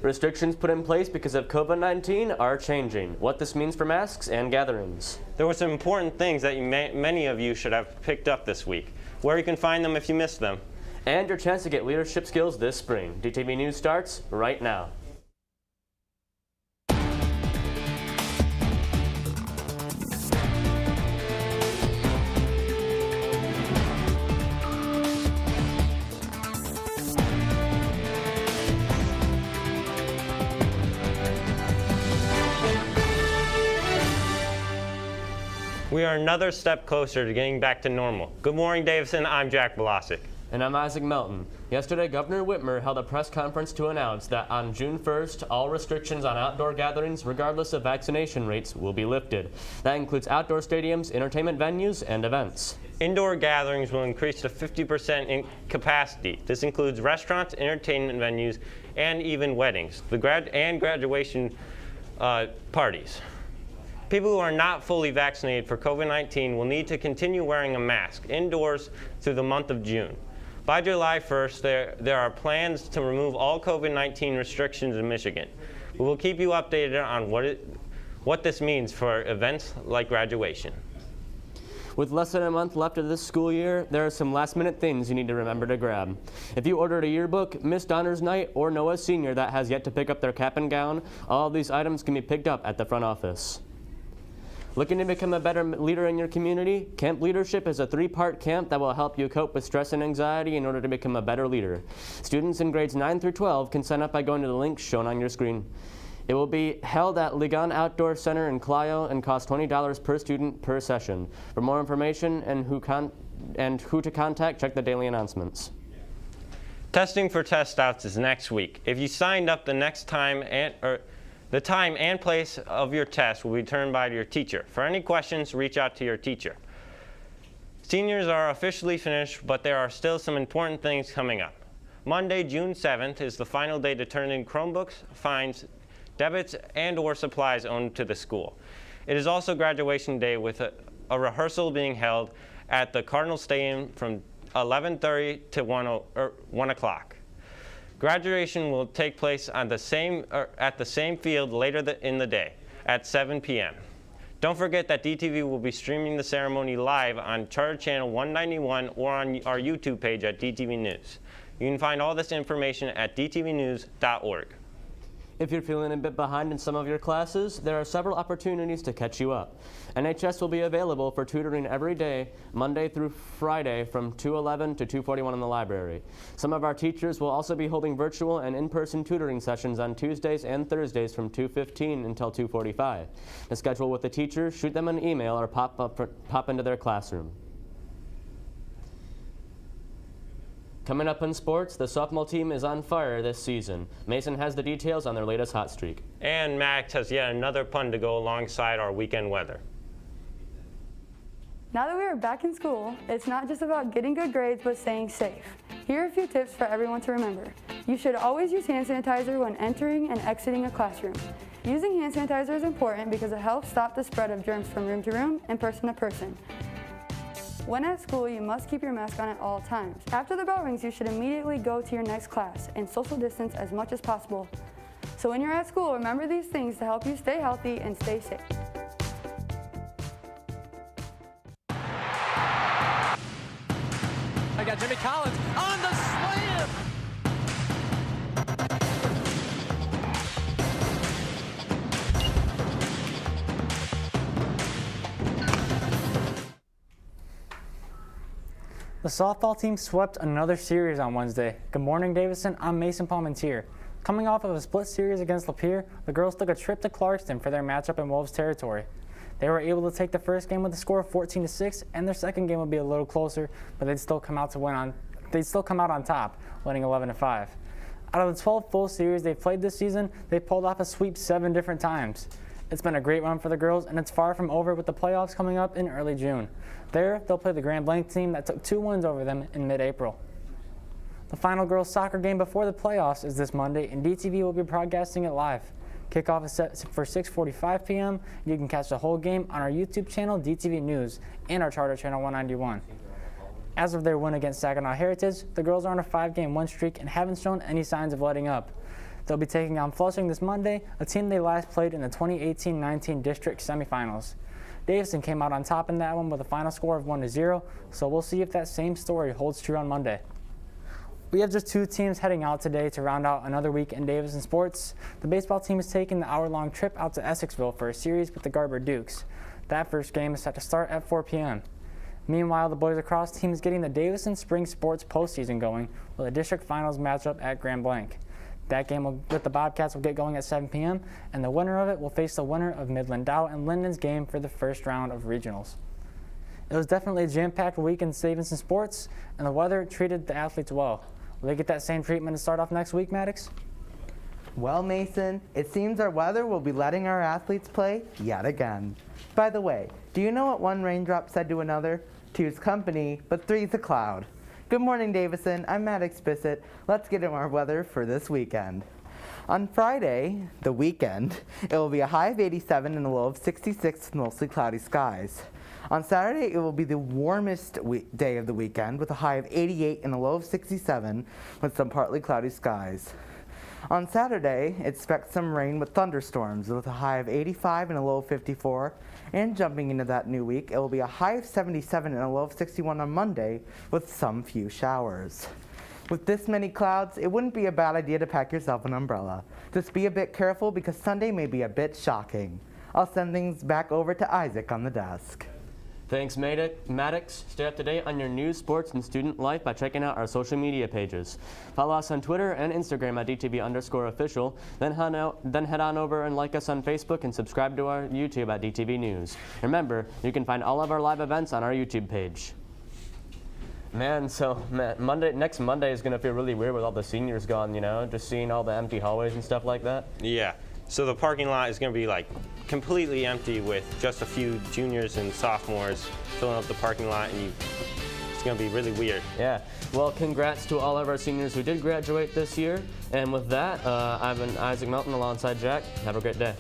Restrictions put in place because of COVID-19 are changing. What this means for masks and gatherings. There were some important things that many of you should have picked up this week. Where you can find them if you missed them. And your chance to get leadership skills this spring. DTV News starts right now. We are another step closer to getting back to normal. Good morning, Davison. I'm Jack Velasic. And I'm Isaac Melton. Yesterday, Governor Whitmer held a press conference to announce that on June 1st, all restrictions on outdoor gatherings, regardless of vaccination rates, will be lifted. That includes outdoor stadiums, entertainment venues, and events. Indoor gatherings will increase to 50% in capacity. This includes restaurants, entertainment venues, and even weddings, and graduation parties. People who are not fully vaccinated for COVID-19 will need to continue wearing a mask indoors through the month of June. By July 1st, there are plans to remove all COVID-19 restrictions in Michigan. We will keep you updated on what this means for events like graduation. With less than a month left of this school year, there are some last-minute things you need to remember to grab. If you ordered a yearbook, missed honors night, or know a senior that has yet to pick up their cap and gown, all of these items can be picked up at the front office. Looking to become a better leader in your community? Camp Leadership is a 3-part camp that will help you cope with stress and anxiety in order to become a better leader. Students in grades 9 through 12 can sign up by going to the link shown on your screen. It will be held at Ligon Outdoor Center in Clio and cost $20 per student per session. For more information and who to contact, check the daily announcements. Testing for test outs is next week. If you signed up, the time and place of your test will be determined by your teacher. For any questions, reach out to your teacher. Seniors are officially finished, but there are still some important things coming up. Monday, June 7th is the final day to turn in Chromebooks, fines, debits, and/or supplies owned to the school. It is also graduation day with a rehearsal being held at the Cardinal Stadium from 11:30 to 1 o'clock. Graduation will take place at the same field later in the day at 7 p.m. Don't forget that DTV will be streaming the ceremony live on Charter Channel 191 or on our YouTube page at DTV News. You can find all this information at dtvnews.org. If you're feeling a bit behind in some of your classes, there are several opportunities to catch you up. NHS will be available for tutoring every day, Monday through Friday from 2:11 to 2:41 in the library. Some of our teachers will also be holding virtual and in-person tutoring sessions on Tuesdays and Thursdays from 2:15 until 2:45. To schedule with the teacher, shoot them an email or pop into their classroom. Coming up in sports, the softball team is on fire this season. Mason has the details on their latest hot streak. And Max has yet another pun to go alongside our weekend weather. Now that we are back in school, it's not just about getting good grades, but staying safe. Here are a few tips for everyone to remember. You should always use hand sanitizer when entering and exiting a classroom. Using hand sanitizer is important because it helps stop the spread of germs from room to room and person to person. When at school, you must keep your mask on at all times. After the bell rings, you should immediately go to your next class and social distance as much as possible. So when you're at school, remember these things to help you stay healthy and stay safe. I got Jimmy Collins on the slam! The softball team swept another series on Wednesday. Good morning, Davison. I'm Mason Palmentier. Coming off of a split series against Lapeer, the girls took a trip to Clarkston for their matchup in Wolves territory. They were able to take the first game with a score of 14-6, and their second game would be a little closer, but they'd still come out on top, winning 11-5. Out of the 12 full series they've played this season, they pulled off a sweep 7 different times. It's been a great run for the girls, and it's far from over with the playoffs coming up in early June. There, they'll play the Grand Blanc team that took 2 wins over them in mid-April. The final girls' soccer game before the playoffs is this Monday, and DTV will be broadcasting it live. Kickoff is set for 6:45 p.m. You can catch the whole game on our YouTube channel, DTV News, and our Charter Channel 191. As of their win against Saginaw Heritage, the girls are on a 5-game win streak and haven't shown any signs of letting up. They'll be taking on Flushing this Monday, a team they last played in the 2018-19 district semifinals. Davison came out on top in that one with a final score of 1-0, so we'll see if that same story holds true on Monday. We have just 2 teams heading out today to round out another week in Davison sports. The baseball team is taking the hour-long trip out to Essexville for a series with the Garber Dukes. That first game is set to start at 4 p.m. Meanwhile, the boys lacrosse team is getting the Davison Spring Sports postseason going with a district finals matchup at Grand Blanc. That game with the Bobcats will get going at 7 p.m., and the winner of it will face the winner of Midland Dow and Linden's game for the first round of regionals. It was definitely a jam-packed week in Davison sports, and the weather treated the athletes well. Will they get that same treatment to start off next week, Maddox? Well, Mason, it seems our weather will be letting our athletes play yet again. By the way, do you know what one raindrop said to another? Two's company, but three's a cloud. Good morning, Davison. I'm Maddox Bissett. Let's get into our weather for this weekend. On Friday, the weekend, it will be a high of 87 and a low of 66 with mostly cloudy skies. On Saturday, it will be the warmest day of the weekend with a high of 88 and a low of 67 with some partly cloudy skies. On Saturday, expect some rain with thunderstorms with a high of 85 and a low of 54. And jumping into that new week, it will be a high of 77 and a low of 61 on Monday with some few showers. With this many clouds, it wouldn't be a bad idea to pack yourself an umbrella. Just be a bit careful because Sunday may be a bit shocking. I'll send things back over to Isaac on the desk. Thanks, Maddox. Stay up to date on your news, sports, and student life by checking out our social media pages. Follow us on Twitter and Instagram at DTV_official. Then head on over and like us on Facebook and subscribe to our YouTube at DTV News. Remember, you can find all of our live events on our YouTube page. Next Monday is going to feel really weird with all the seniors gone, just seeing all the empty hallways and stuff like that. Yeah. So the parking lot is going to be completely empty with just a few juniors and sophomores filling up the parking lot, and it's going to be really weird. Yeah. Well, congrats to all of our seniors who did graduate this year. And with that, I've been Isaac Melton alongside Jack. Have a great day.